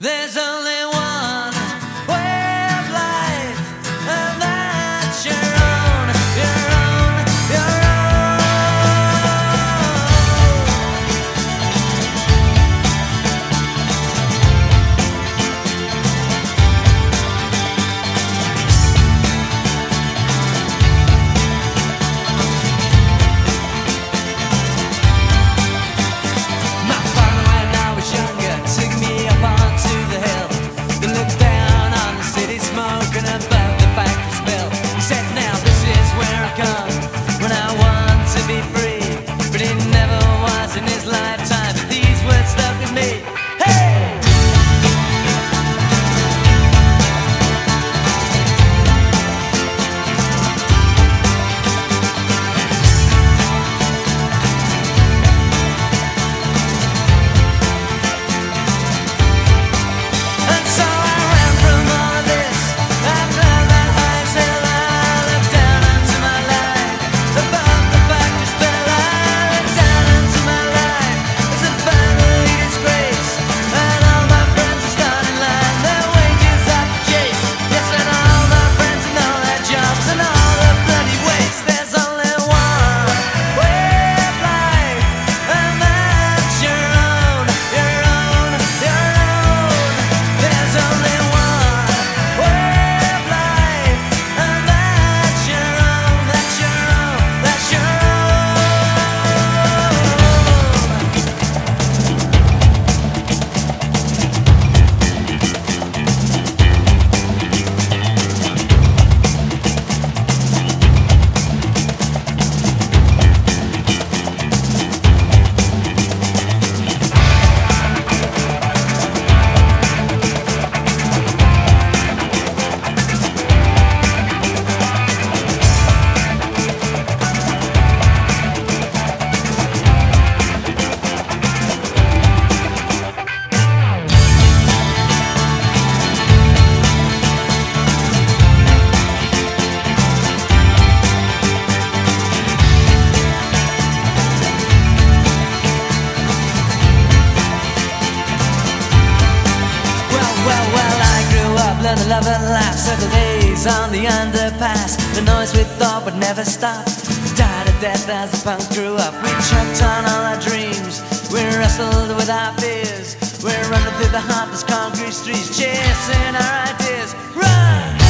There's only one way of life, and that's your own, your own, your own. My father, when I was younger, took me up onto the hill that looks down on the city smoke and above the factory smell. He said, now this is where I come when I want to be free. But it never was in his lifetime, but these words stuck with me. Hey! And so I ran from all of this. I climbed that highest hill. I looked down into my life. Above the factory spell, I looked down into my life. It's a family disgrace, and all my friends are starting line. Their wages off the chase. Yes, and all my friends and all their jobs and all the bloody waste. There's only one way of life, and that's your own, your own, your own. There's only one way of life, and that's your own, that's your own, that's your own. Well, I grew up, learned to love and laugh. Circle days on the underpass. The noise we thought would never stop died a death as the punks grew up. We choked on all our dreams. We wrestled with our fears. We're running through the heartless concrete streets, chasing our ideas. Run!